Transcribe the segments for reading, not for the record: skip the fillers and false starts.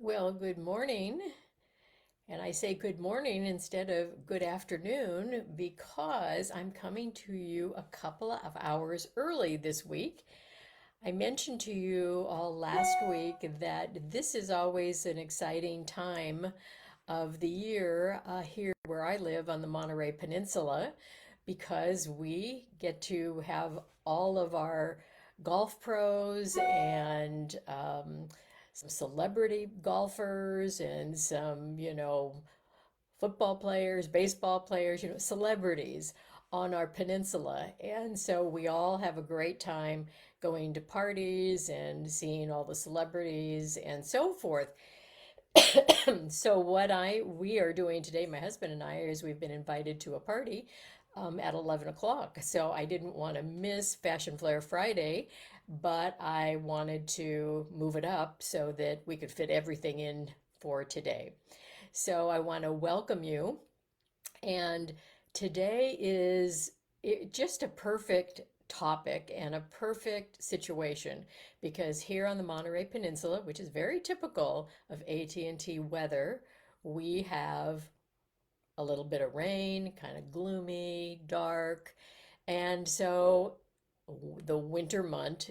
Well, good morning. And I say good morning instead of good afternoon because I'm coming to you a couple of hours early this week. I mentioned to you all last week that this is always an exciting time of the year here where I live on the Monterey Peninsula because we get to have all of our golf pros and some celebrity golfers and some, football players, baseball players, celebrities on our peninsula. And so we all have a great time going to parties and seeing all the celebrities and so forth. So what I we are doing today, my husband and I, is we've been invited to a party at 11 o'clock. So I didn't want to miss Fashion Flair Friday, but I wanted to move it up so that we could fit everything in for today. So I want to welcome you. And today is just a perfect topic and a perfect situation because here on the Monterey Peninsula, which is very typical of AT&T weather, we have a little bit of rain, kind of gloomy, dark. And so the winter month,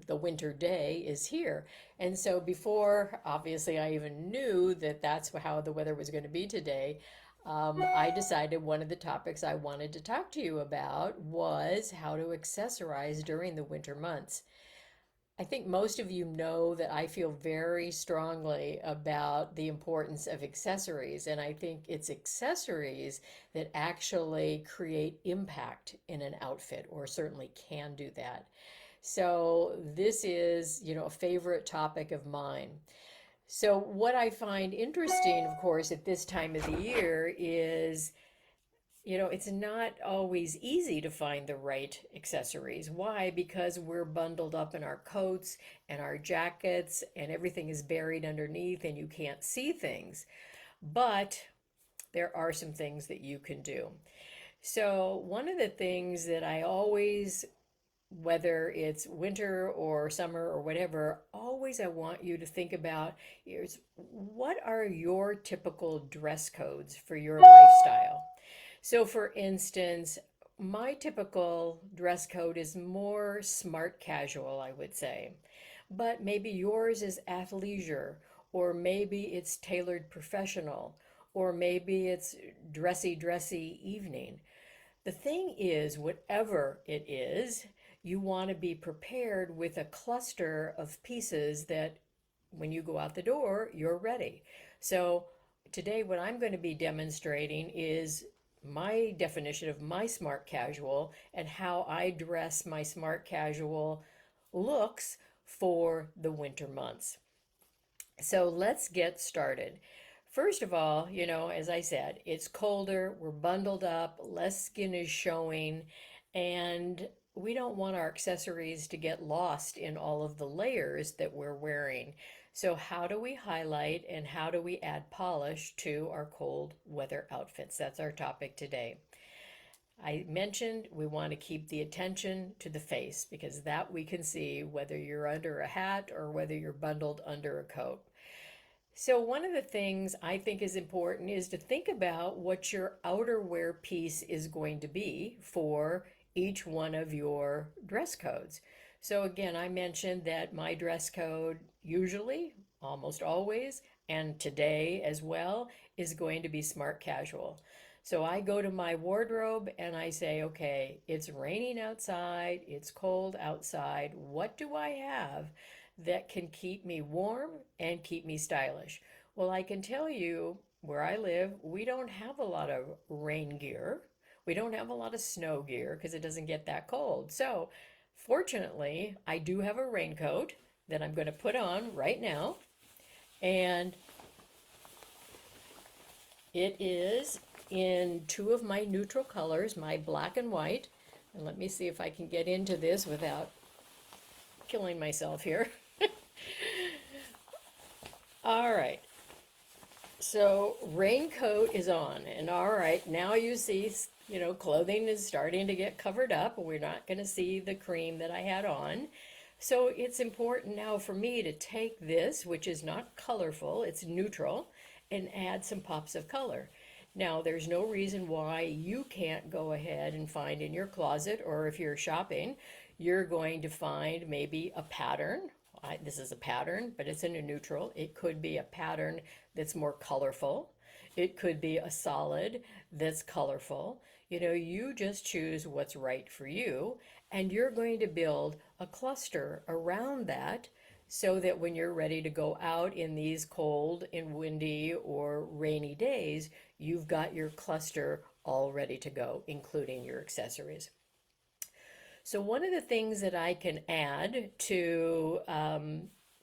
the winter day is here. And so before, obviously, I even knew that that's how the weather was going to be today, I decided one of the topics I wanted to talk to you about was how to accessorize during the winter months. I think most of you know that I feel very strongly about the importance of accessories, and I think it's accessories that actually create impact in an outfit, or certainly can do that. So this is, a favorite topic of mine. So what I find interesting, of course, at this time of the year is it's not always easy to find the right accessories. Why? Because we're bundled up in our coats and our jackets, and everything is buried underneath, and you can't see things. But there are some things that you can do. So, one of the things that I always, whether it's winter or summer or whatever, always I want you to think about is what are your typical dress codes for your lifestyle? So, for instance, my typical dress code is more smart casual, I would say. But maybe yours is athleisure, or maybe it's tailored professional, or maybe it's dressy evening. The thing is, whatever it is, you want to be prepared with a cluster of pieces that when you go out the door, you're ready. So, today, what I'm going to be demonstrating is my definition of my smart casual and how I dress my smart casual looks for the winter months. So let's get started. First of all, as I said, it's colder, we're bundled up, less skin is showing, and we don't want our accessories to get lost in all of the layers that we're wearing. So, how do we highlight and how do we add polish to our cold weather outfits? That's our topic today. I mentioned we want to keep the attention to the face because that we can see whether you're under a hat or whether you're bundled under a coat. So, one of the things I think is important is to think about what your outerwear piece is going to be for each one of your dress codes. So, again, I mentioned that my dress code usually, almost always, and today as well, is going to be smart casual. So I go to my wardrobe and I say, okay, it's raining outside, it's cold outside. What do I have that can keep me warm and keep me stylish? Well, I can tell you where I live, we don't have a lot of rain gear. We don't have a lot of snow gear because it doesn't get that cold. So, fortunately, I do have a raincoat that I'm going to put on right now. And it is in two of my neutral colors, my black and white. And let me see if I can get into this without killing myself here. All right. So raincoat is on, and all right, now you see, clothing is starting to get covered up. We're not going to see the cream that I had on. So it's important now for me to take this, which is not colorful, it's neutral, and add some pops of color. Now, there's no reason why you can't go ahead and find in your closet, or if you're shopping, you're going to find maybe a pattern. This is a pattern, but it's in a neutral. It could be a pattern that's more colorful. It could be a solid that's colorful. You know, you just choose what's right for you, and you're going to build a cluster around that so that when you're ready to go out in these cold and windy or rainy days, you've got your cluster all ready to go, including your accessories. So one of the things that I can add to,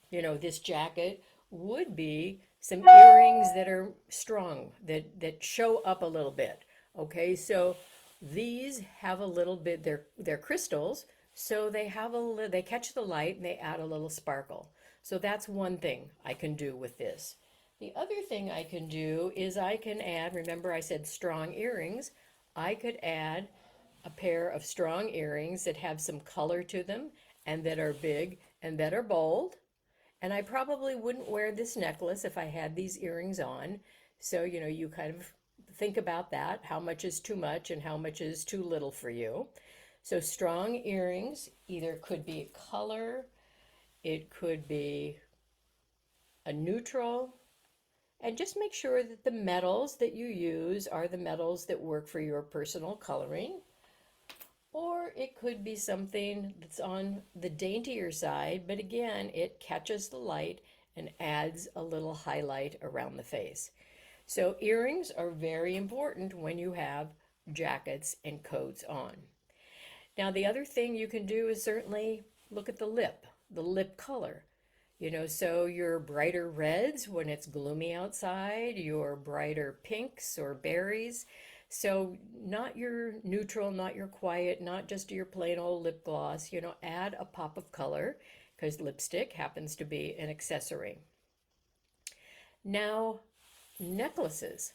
this jacket would be some earrings that are strong, that show up a little bit. Okay, so these have a little bit, they're crystals, so they catch the light and they add a little sparkle. So that's one thing I can do with this. The other thing I can do is I can add, remember I said strong earrings, I could add a pair of strong earrings that have some color to them and that are big and that are bold. And I probably wouldn't wear this necklace if I had these earrings on. So, you kind of think about that, how much is too much and how much is too little for you. So strong earrings either could be color, it could be a neutral, and just make sure that the metals that you use are the metals that work for your personal coloring. Or it could be something that's on the daintier side, but again, it catches the light and adds a little highlight around the face. So earrings are very important when you have jackets and coats on. Now, the other thing you can do is certainly look at the lip color. So your brighter reds when it's gloomy outside, your brighter pinks or berries. So not your neutral, not your quiet, not just your plain old lip gloss, add a pop of color because lipstick happens to be an accessory. Now, necklaces.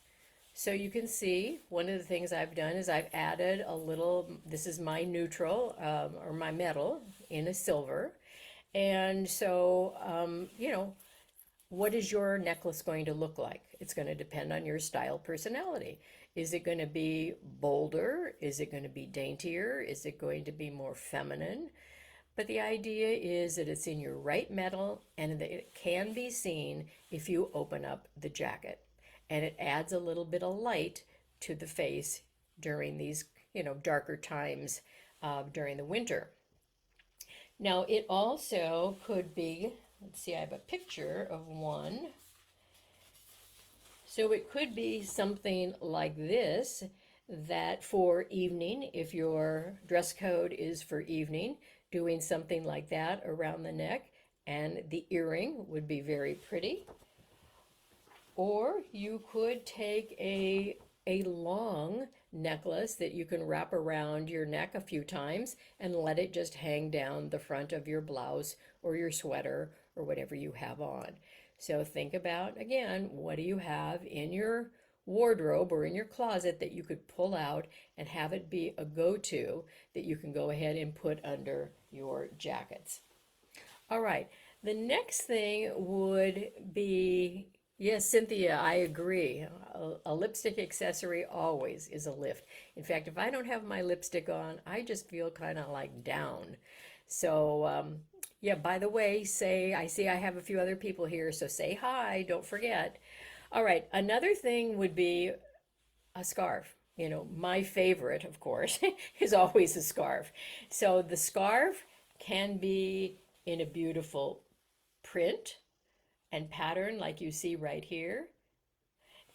So you can see one of the things I've done is I've added a little, this is my neutral or my metal in a silver. And so, what is your necklace going to look like? It's going to depend on your style personality. Is it going to be bolder? Is it going to be daintier? Is it going to be more feminine? But the idea is that it's in your right metal and that it can be seen if you open up the jacket. And it adds a little bit of light to the face during these, darker times during the winter. Now, it also could be, let's see, I have a picture of one. So it could be something like this, that for evening, if your dress code is for evening, doing something like that around the neck, and the earring would be very pretty. Or you could take a long necklace that you can wrap around your neck a few times and let it just hang down the front of your blouse or your sweater or whatever you have on. So think about, again, what do you have in your wardrobe or in your closet that you could pull out and have it be a go-to that you can go ahead and put under your jackets. All right, the next thing would be, yes, Cynthia, I agree. A lipstick accessory always is a lift. In fact, if I don't have my lipstick on, I just feel kind of like down. So, yeah, by the way, I see I have a few other people here, so say hi, don't forget. All right, another thing would be a scarf. My favorite, of course, is always a scarf. So the scarf can be in a beautiful print and pattern like you see right here.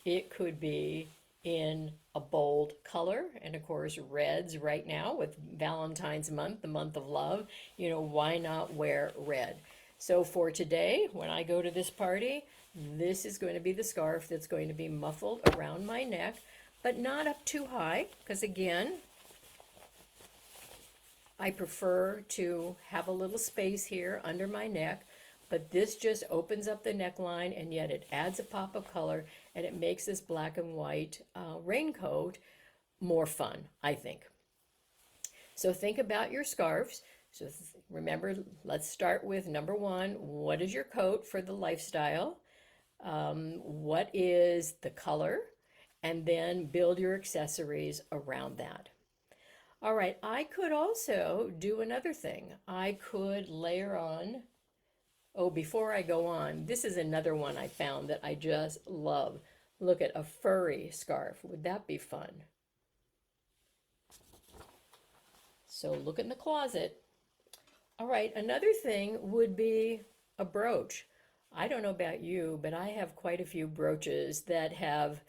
It could be in a bold color, and of course reds right now with Valentine's month, the month of love, why not wear red? So for today, when I go to this party, this is going to be the scarf that's going to be muffled around my neck, but not up too high, because again, I prefer to have a little space here under my neck, but this just opens up the neckline, and yet it adds a pop of color, and it makes this black and white raincoat more fun, I think. So think about your scarves. So remember, let's start with number one. What is your coat for the lifestyle? What is the color? And then build your accessories around that. All right, I could also do another thing. I could layer on, oh, before I go on, this is another one I found that I just love. Look at a furry scarf. Would that be fun? So look in the closet. All right, another thing would be a brooch. I don't know about you, but I have quite a few brooches that have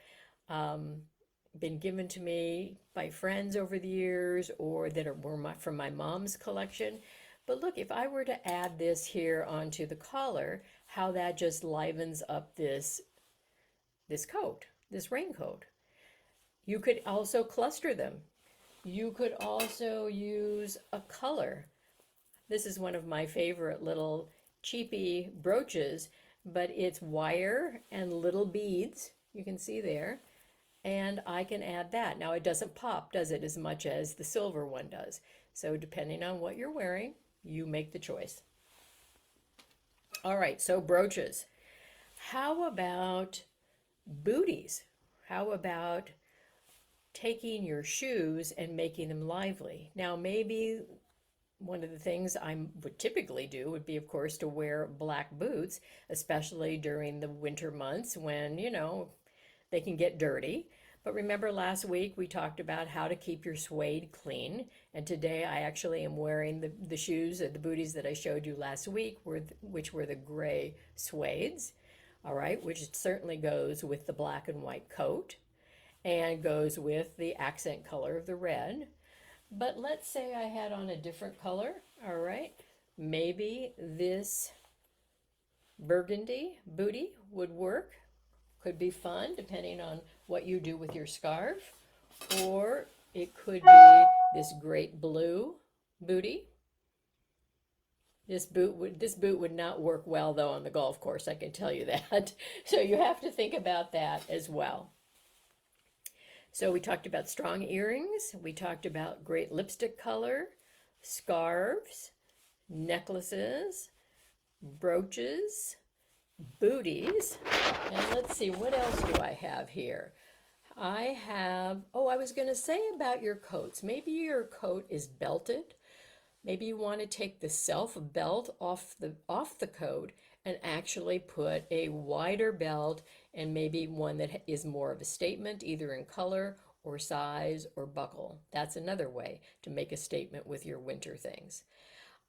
um, been given to me by friends over the years or that were from my mom's collection. But look, if I were to add this here onto the collar, how that just livens up this coat, this raincoat. You could also cluster them. You could also use a color. This is one of my favorite little cheapy brooches, but it's wire and little beads. You can see there. And I can add that. Now it doesn't pop, does it, as much as the silver one does. So depending on what you're wearing, you make the choice. All right, so brooches. How about booties? How about taking your shoes and making them lively? Now maybe one of the things I would typically do would be, of course, to wear black boots, especially during the winter months when, they can get dirty. But remember last week we talked about how to keep your suede clean. And today I actually am wearing the shoes, the booties that I showed you last week, which were the gray suedes. All right, which certainly goes with the black and white coat and goes with the accent color of the red. But let's say I had on a different color, all right? Maybe this burgundy bootie would work. Could be fun depending on what you do with your scarf. Or it could be this great blue bootie. This boot would not work well though on the golf course, I can tell you that. So you have to think about that as well. So we talked about strong earrings, we talked about great lipstick color, scarves, necklaces, brooches, booties, and let's see, what else do I have here? I was going to say about your coats. Maybe your coat is belted. Maybe you want to take the self belt off the coat and actually put a wider belt and maybe one that is more of a statement, either in color or size or buckle. That's another way to make a statement with your winter things.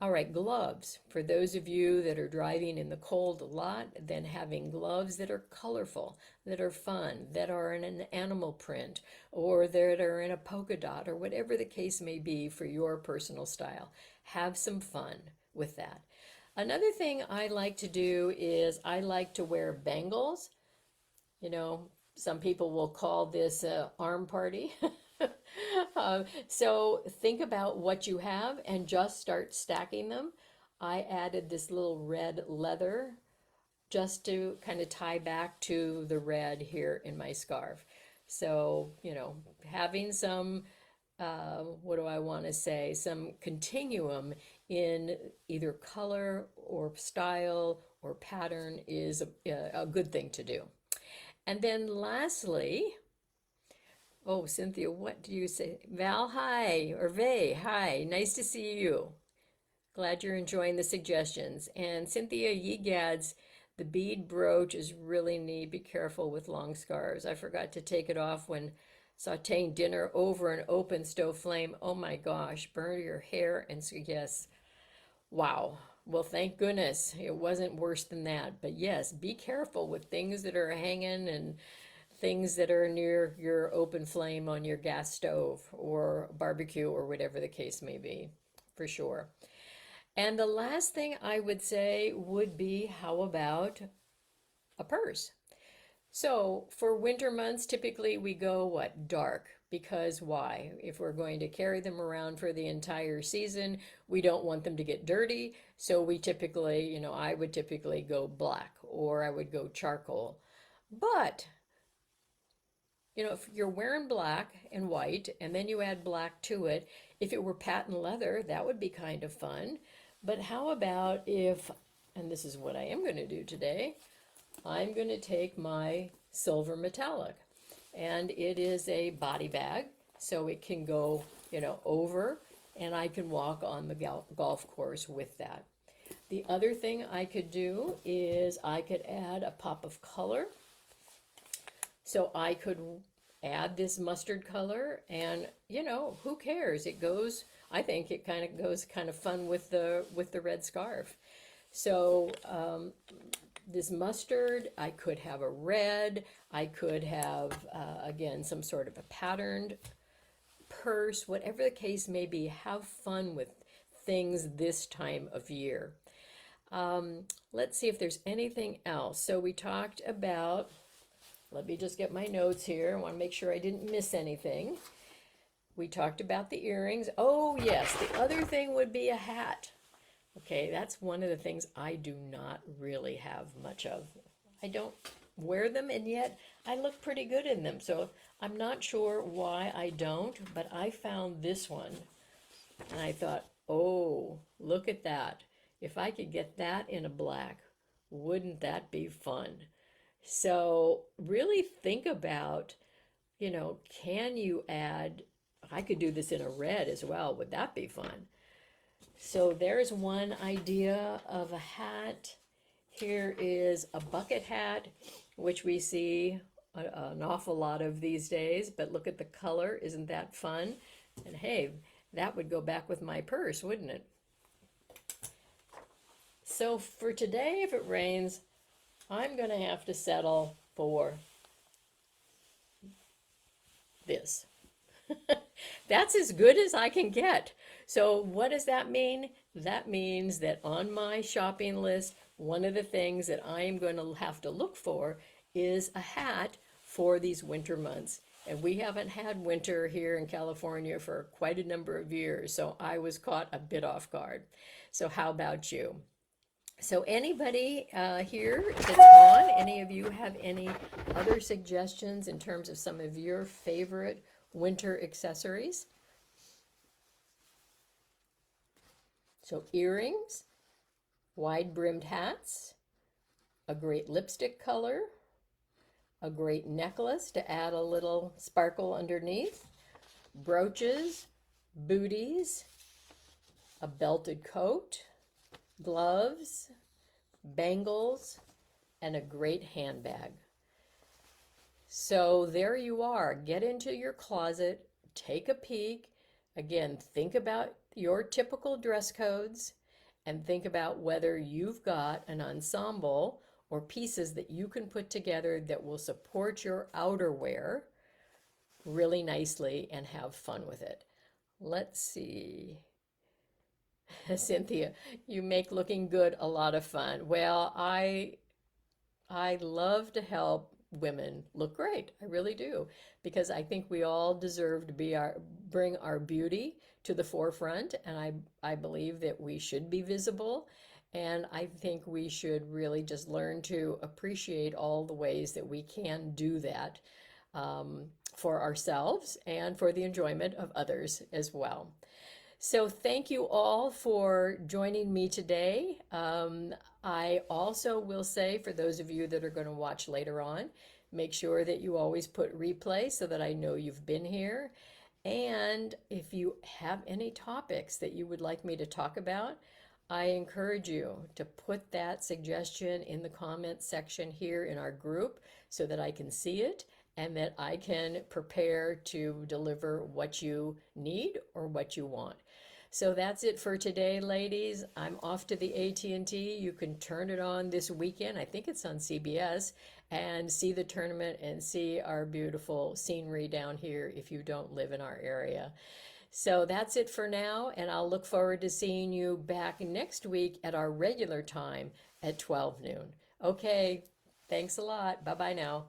All right, gloves. For those of you that are driving in the cold a lot, then having gloves that are colorful, that are fun, that are in an animal print, or that are in a polka dot, or whatever the case may be for your personal style. Have some fun with that. Another thing I like to do is I like to wear bangles. Some people will call this arm party. So think about what you have and just start stacking them. I added this little red leather just to kind of tie back to the red here in my scarf. So, having some, what do I want to say, some continuum in either color or style or pattern is a good thing to do. And then lastly, oh, Cynthia, what do you say? Val, hi, or Vay, hi, nice to see you. Glad you're enjoying the suggestions. And Cynthia Yegads, the bead brooch is really neat. Be careful with long scarves. I forgot to take it off when sauteing dinner over an open stove flame. Oh my gosh, burn your hair. And so, yes, wow. Well, thank goodness it wasn't worse than that. But yes, be careful with things that are hanging and things that are near your open flame on your gas stove or barbecue or whatever the case may be, for sure. And the last thing I would say would be, how about a purse? So for winter months, typically we go what? Dark. Because why? If we're going to carry them around for the entire season, we don't want them to get dirty. So we typically, I would typically go black or I would go charcoal. But if you're wearing black and white and then you add black to it, if it were patent leather, that would be kind of fun. But how about if, and this is what I am going to do today, I'm going to take my silver metallic, and it is a body bag, so it can go, over, and I can walk on the golf course with that. The other thing I could do is I could add a pop of color. So I could add this mustard color, and who cares? It goes, I think it kind of goes kind of fun with the red scarf. So this mustard, I could have a red, I could have, again, some sort of a patterned purse, whatever the case may be. Have fun with things this time of year. Let's see if there's anything else. So we talked about, let me just get my notes here. I want to make sure I didn't miss anything. We talked about the earrings. Oh yes, the other thing would be a hat. Okay, that's one of the things I do not really have much of. I don't wear them, and yet I look pretty good in them. So I'm not sure why I don't, but I found this one and I thought, oh, look at that. If I could get that in a black, wouldn't that be fun? So really think about, can you add, I could do this in a red as well. Would that be fun? So there's one idea of a hat. Here is a bucket hat, which we see an awful lot of these days, but look at the color. Isn't that fun? And hey, that would go back with my purse, wouldn't it? So for today, if it rains, I'm going to have to settle for this. That's as good as I can get. So what does that mean? That means that on my shopping list, one of the things that I am going to have to look for is a hat for these winter months. And we haven't had winter here in California for quite a number of years, so I was caught a bit off guard. So how about you? So anybody here that's on, any of you have any other suggestions in terms of some of your favorite winter accessories? So earrings, wide-brimmed hats, a great lipstick color, a great necklace to add a little sparkle underneath, brooches, booties, a belted coat, gloves, bangles, and a great handbag. So there you are. Get into your closet, take a peek. Again, think about your typical dress codes and think about whether you've got an ensemble or pieces that you can put together that will support your outerwear really nicely and have fun with it. Let's see. Cynthia, you make looking good a lot of fun. Well, I love to help women look great. I really do, because I think we all deserve to bring our beauty to the forefront, and I believe that we should be visible, and I think we should really just learn to appreciate all the ways that we can do that for ourselves and for the enjoyment of others as well. So thank you all for joining me today. I also will say, for those of you that are going to watch later on, make sure that you always put replay so that I know you've been here. And if you have any topics that you would like me to talk about, I encourage you to put that suggestion in the comments section here in our group so that I can see it and that I can prepare to deliver what you need or what you want. So that's it for today, ladies. I'm off to the AT&T. You can turn it on this weekend. I think it's on CBS, and see the tournament and see our beautiful scenery down here if you don't live in our area. So that's it for now, and I'll look forward to seeing you back next week at our regular time at 12 noon. Okay, thanks a lot. Bye-bye now.